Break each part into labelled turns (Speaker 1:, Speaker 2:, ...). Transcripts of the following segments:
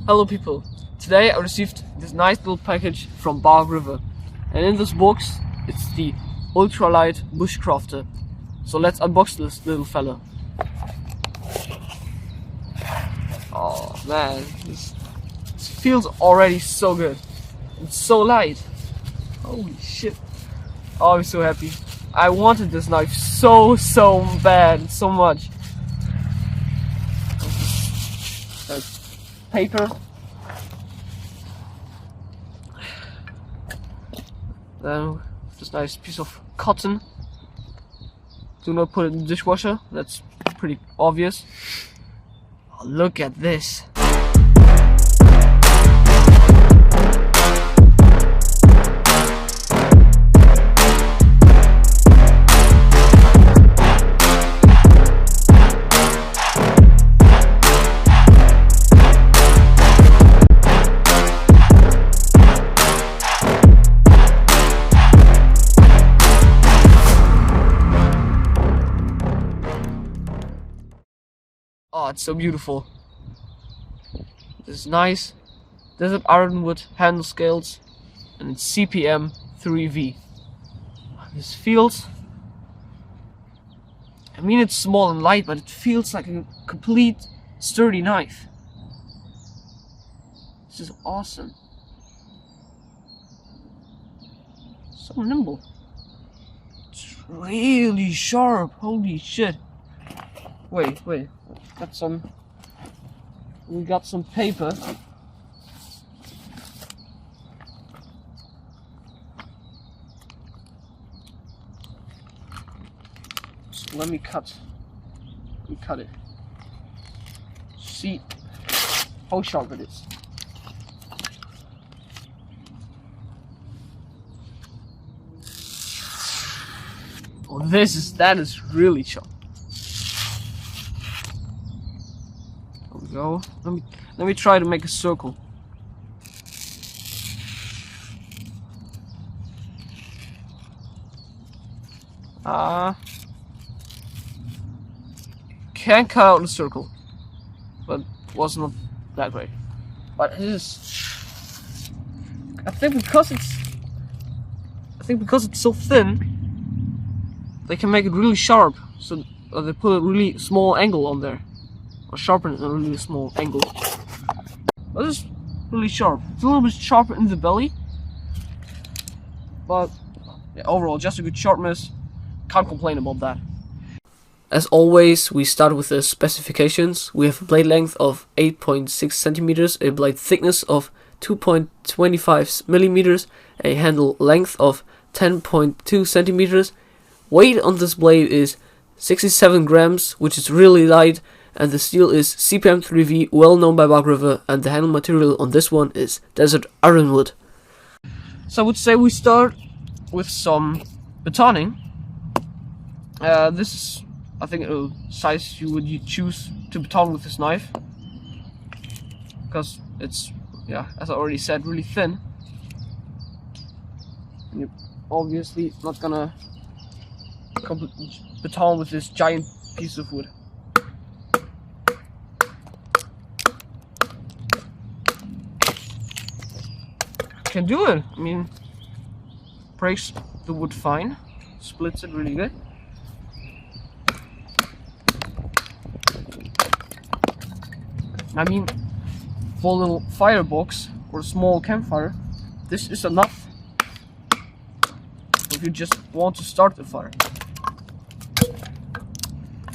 Speaker 1: Hello people, today I received this nice little package from Bar River, and in this box it's the ultralight Bushcrafter. So let's unbox this little fella. Oh man, this feels already so good. It's so light. Holy shit. Oh, I'm so happy. I wanted this knife so bad, so much. Paper. Then this nice piece of cotton. Do not put it in the dishwasher, that's pretty obvious. Oh, look at this. Oh, it's so beautiful. This nice desert ironwood handle scales, and it's CPM 3V. This feels, I mean it's small and light, but it feels like a complete sturdy knife. This is awesome. So nimble. It's really sharp, holy shit. Wait. We got some paper. So let me cut it. See how sharp it is. Oh, that is really sharp. Go. Let me try to make a circle. Can't cut out the circle, but it was not that great. But it is. I think because it's so thin, they can make it really sharp. So they put a really small angle on there. Or sharpen it at a really small angle. But it's really sharp. It's a little bit sharper in the belly, but yeah, overall just a good sharpness. Can't complain about that. As always, we start with the specifications. We have a blade length of 8.6 centimeters, a blade thickness of 2.25 millimeters, a handle length of 10.2 centimeters. Weight on this blade is 67 grams, which is really light. And the steel is CPM 3V, well known by Bar River, and the handle material on this one is desert ironwood. So I would say we start with some batoning. This is, I think, a size you would choose to baton with this knife, because it's, yeah, as I already said, really thin. And you're obviously not gonna baton with this giant piece of wood. Can do it. I mean, breaks the wood fine, splits it really good. I mean, for a little firebox or a small campfire, this is enough. If you just want to start the fire.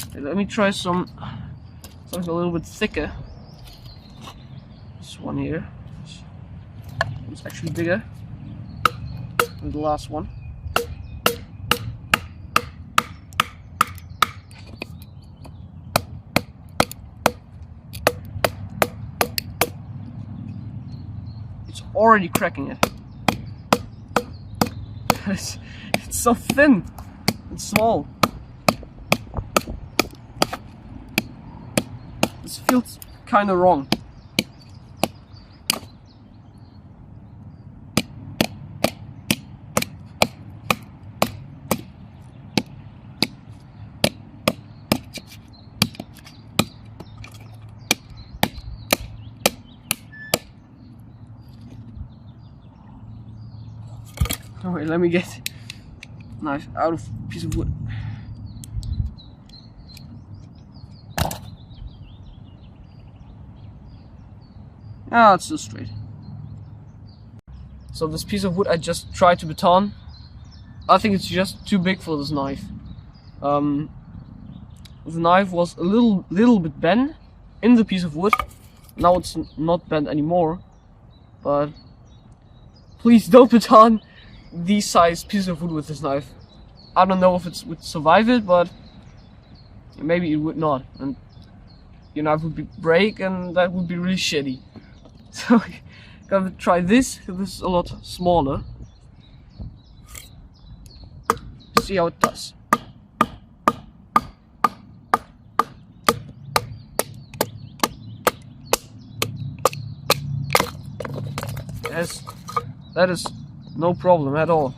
Speaker 1: Okay, let me try something a little bit thicker. This one here. It's actually bigger than the last one. It's already cracking it. It's so thin and small. This feels kind of wrong. Oh wait, let me get knife out of piece of wood. Ah, it's still straight. So this piece of wood I just tried to baton. I think it's just too big for this knife. The knife was a little bit bent in the piece of wood. Now it's not bent anymore. But please don't baton these size piece of wood with this knife. I don't know if it would survive it, but maybe it would not, and your knife would break, and that would be really shitty. So gotta try this. This is a lot smaller. See how it does. Yes, that is no problem at all.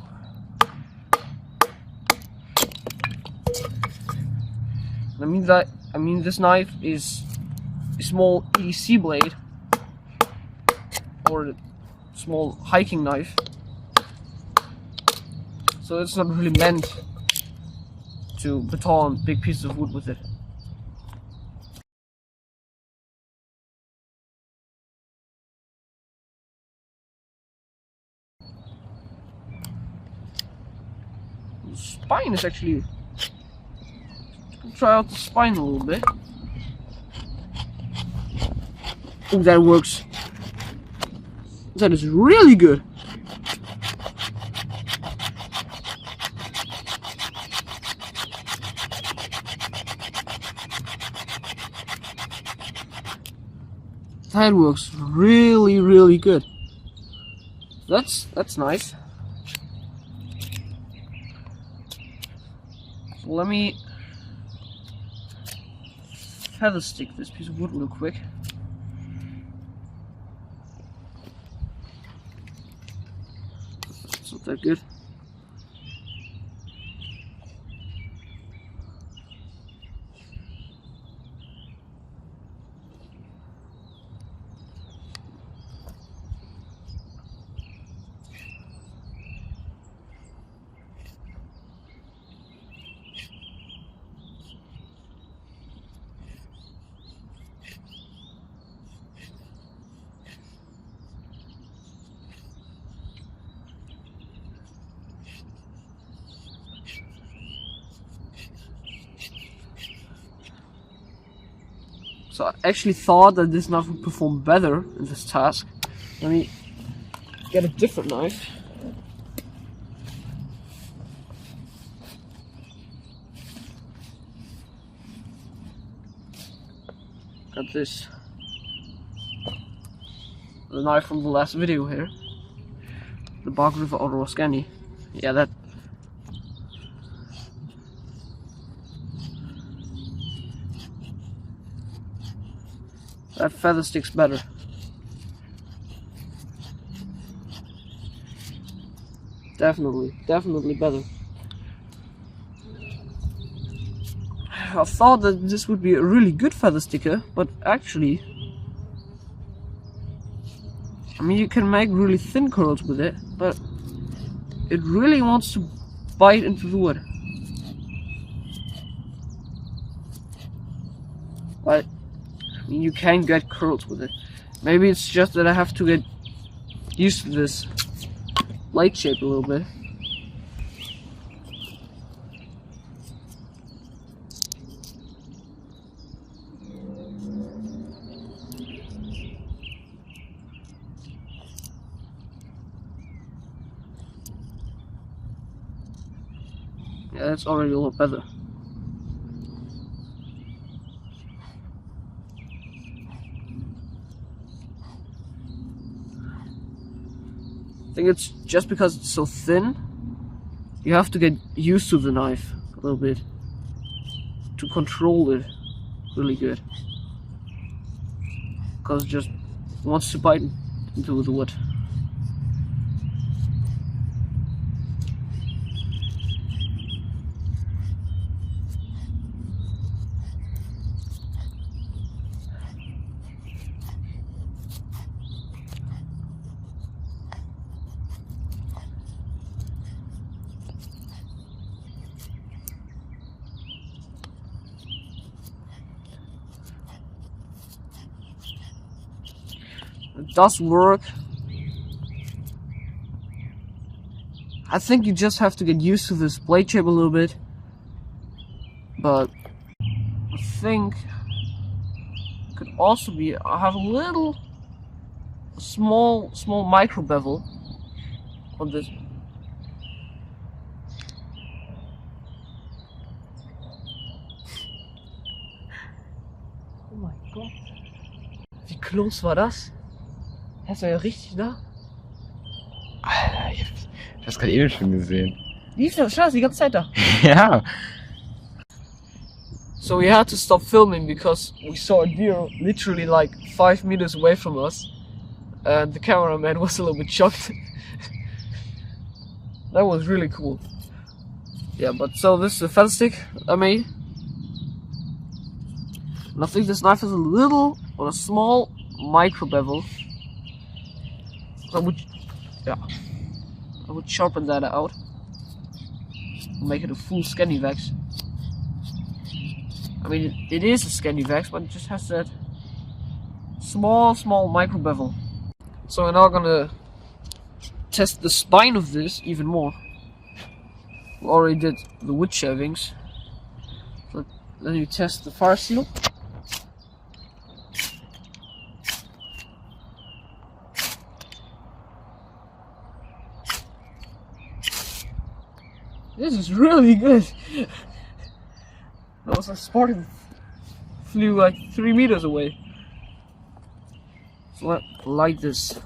Speaker 1: I mean this knife is a small EDC blade, or a small hiking knife, so it's not really meant to baton big pieces of wood with it. The spine is actually... try out the spine a little bit. Oh, that works. That is really good. That works really good. That's nice. So let me feather stick this piece of wood real quick. It's not that good. So I actually thought that this knife would perform better in this task. Let me get a different knife. Got this. The knife from the last video here. The Bark River Auto Scandi. Yeah, that. That feather sticks better. Definitely better. I thought that this would be a really good feather sticker, but actually, I mean, you can make really thin curls with it, but it really wants to bite into the wood. But I mean, you can get curls with it. Maybe it's just that I have to get used to this light shape a little bit. Yeah, that's already a lot better. I think it's just because it's so thin, you have to get used to the knife a little bit to control it really good, because it just wants to bite into the wood. It does work. I think you just have to get used to this blade shape a little bit. But I think it could also be, I have a little small micro bevel on this. Oh mein Gott. Wie close war das? Das war ja richtig nah.
Speaker 2: Alter, ich hab das gerade eben schon gesehen.
Speaker 1: Die ist ja scheiße, die ganze Zeit da.
Speaker 2: Ja.
Speaker 1: So we had to stop filming because we saw a deer literally like 5 meters away from us. And the cameraman was a little bit shocked. That was really cool. Yeah, but so this is the feather stick I made. And I think this knife has a little or a small micro bevel. I would sharpen that out. Make it a full Scandivax. I mean, it is a Scandivax, but it just has that small micro bevel. So we're now gonna test the spine of this even more. We already did the wood shavings. So then you test the fire seal. This is really good. That was a Spartan flew like 3 meters away. So let's light this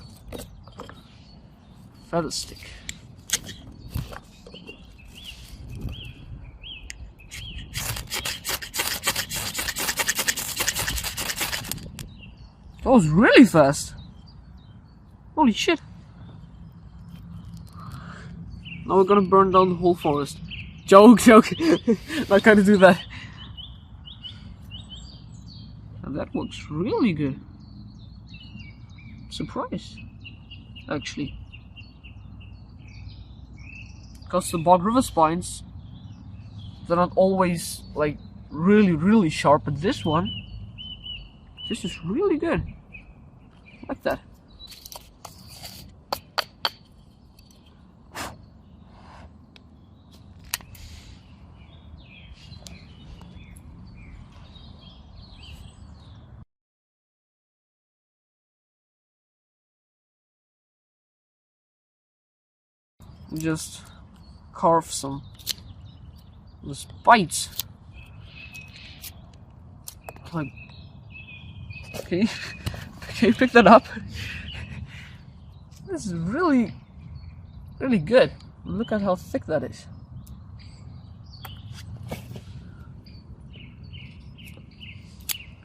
Speaker 1: feather stick. That was really fast. Holy shit. Now we're gonna burn down the whole forest. Joke. Not gonna do that. And that works really good. Surprised, actually. Because the bog river spines, they're not always like really sharp, but this is really good. I like that. Just carve some spikes. Like, okay, pick that up. This is really good. Look at how thick that is.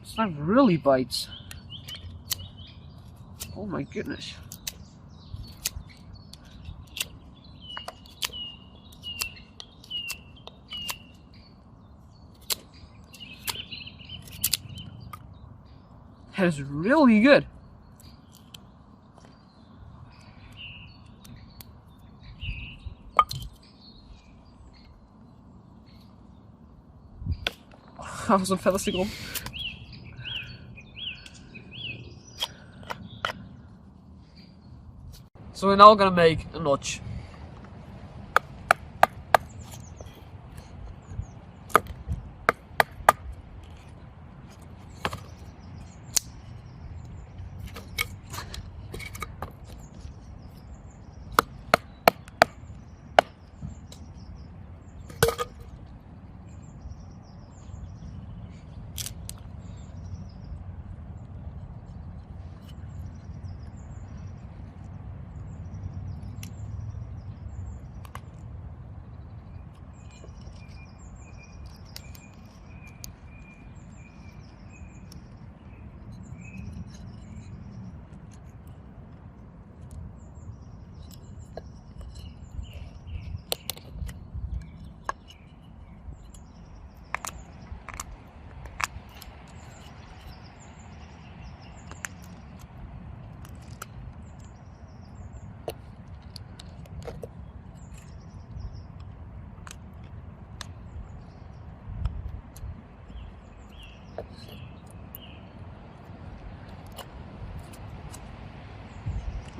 Speaker 1: This knife really bites. Oh my goodness. That is really good. Have some feather stick on. So we're now gonna make a notch.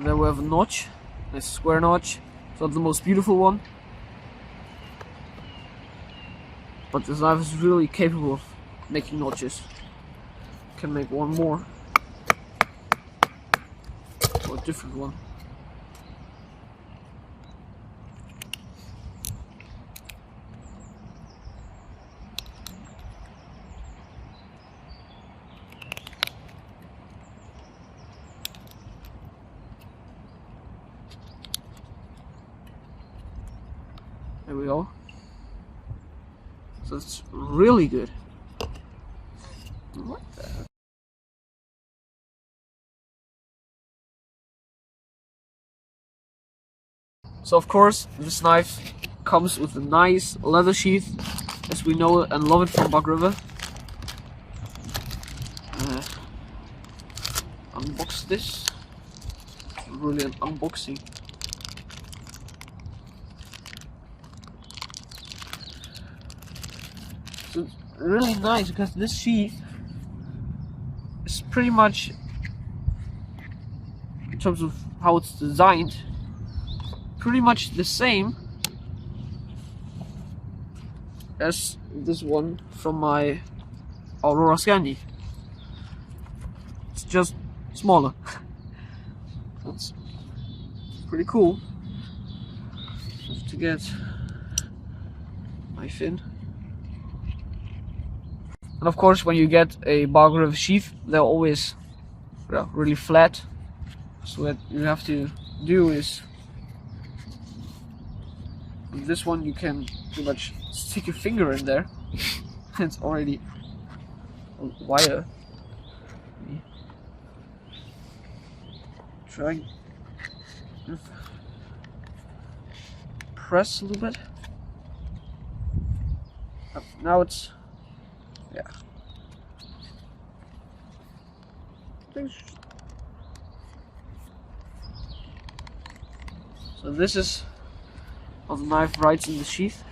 Speaker 1: And then we have a notch, a square notch. It's not the most beautiful one, but this knife is really capable of making notches. Can make one more, or a different one. There we go. So it's really good. What the heck? So of course, this knife comes with a nice leather sheath, as we know and love it from Bug River. Unbox this. Really an unboxing. So it's really nice because this sheath is pretty much, in terms of how it's designed, pretty much the same as this one from my Aurora Scandi. It's just smaller. That's pretty cool. Just to get my fin. And of course, when you get a Bug River sheath, they're always really flat. So what you have to do is, with this one you can pretty much stick your finger in there. It's already on wire. Try press a little bit. Now it's, yeah. So this is how the knife rides in the sheath.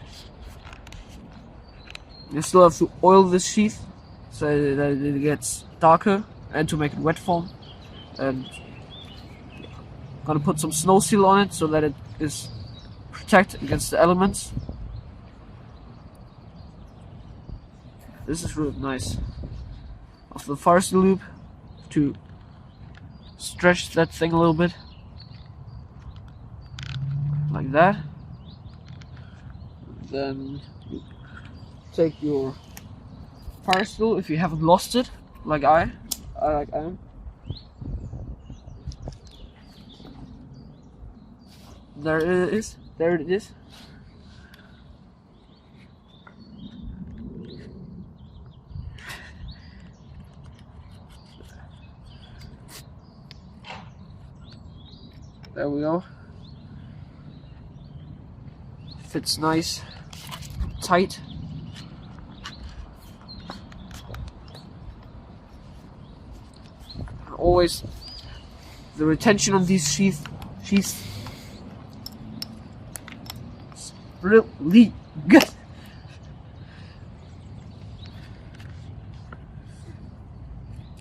Speaker 1: You still have to oil this sheath so that it gets darker and to make it wet form. And gonna put some snow seal on it so that it is protected against the elements. This is really nice. After the fire steel loop, to stretch that thing a little bit, like that. Then you take your fire steel if you haven't lost it, like I am. There it is. There it is. There we go. Fits nice, tight. And always the retention on these sheaths is really good.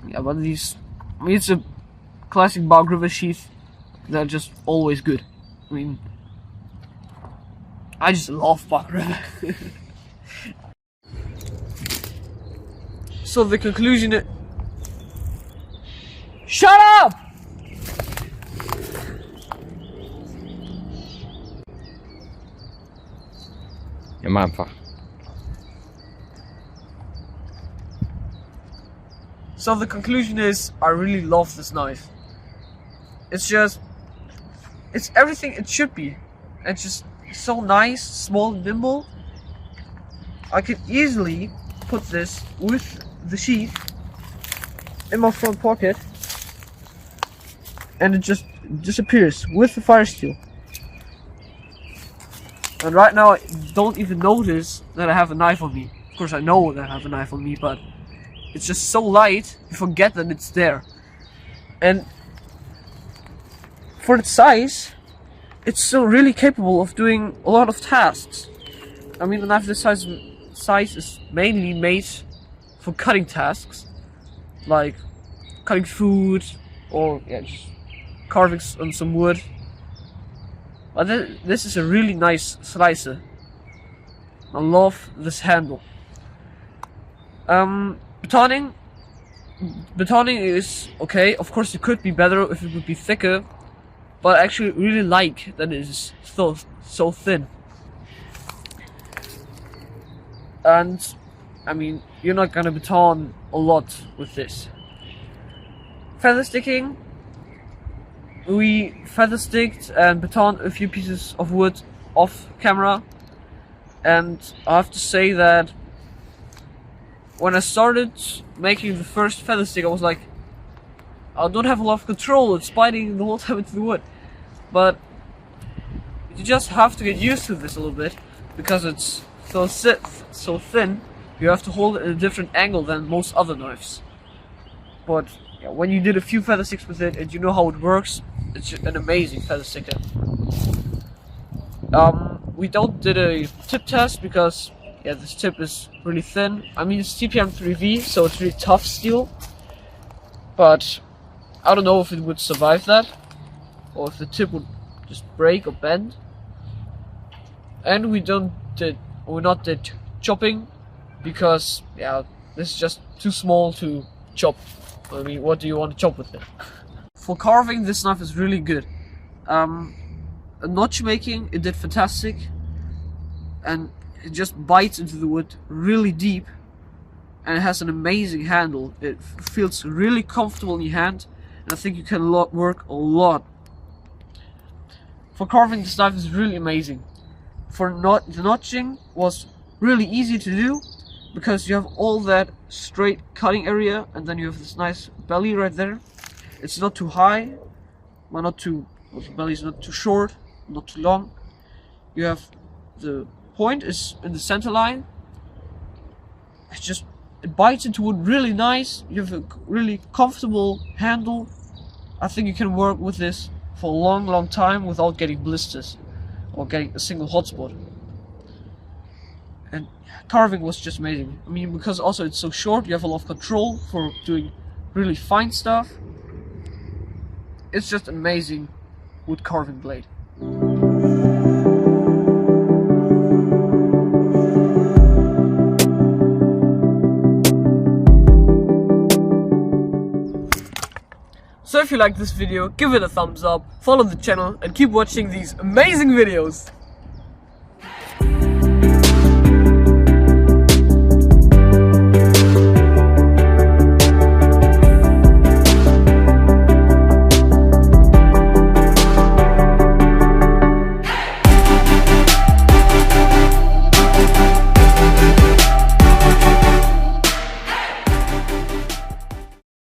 Speaker 1: Yeah, but these, I mean, it's a classic Bug River sheath. They're just always good. I mean, I just love Bug River. So the conclusion is, shut up!
Speaker 2: Ja, maar einfach.
Speaker 1: So the conclusion is, I really love this knife. It's just, it's everything it should be. It's just so nice, small, and nimble. I could easily put this with the sheath in my front pocket, and it just disappears with the fire steel. And right now I don't even notice that I have a knife on me. Of course I know that I have a knife on me, but it's just so light, you forget that it's there. And for its size, it's still really capable of doing a lot of tasks. I mean, the knife this size is mainly made for cutting tasks, like cutting food, or yeah, just carving on some wood. But this is a really nice slicer. I love this handle. Betoning is okay. Of course, it could be better if it would be thicker, but I actually really like that it is so thin. And I mean, you're not gonna baton a lot with this. Feather sticking. We feather sticked and batoned a few pieces of wood off camera, and I have to say that when I started making the first feather stick, I was like, I don't have a lot of control, it's biting the whole time into the wood. But you just have to get used to this a little bit, because it's so thin, you have to hold it in a different angle than most other knives. But yeah, when you did a few feather sticks with it and you know how it works, it's an amazing feather sticker. We did a tip test because yeah, this tip is really thin. I mean, it's TPM 3V, so it's really tough steel. But I don't know if it would survive that, or if the tip would just break or bend. And we not did chopping, because yeah, this is just too small to chop. I mean, what do you want to chop with it? For carving, this knife is really good. Notch making, it did fantastic, and it just bites into the wood really deep, and it has an amazing handle. It feels really comfortable in your hand, and I think you can work a lot. For carving, this knife is really amazing. For the notching was really easy to do, because you have all that straight cutting area, and then you have this nice belly right there. It's not too high, but the belly is not too short, not too long. You have the point is in the center line. It bites into wood really nice. You have a really comfortable handle. I think you can work with this for a long time without getting blisters or getting a single hotspot. And carving was just amazing. I mean, because also it's so short, you have a lot of control for doing really fine stuff. It's just amazing wood carving blade. So if you like this video, give it a thumbs up, follow the channel, and keep watching these amazing videos.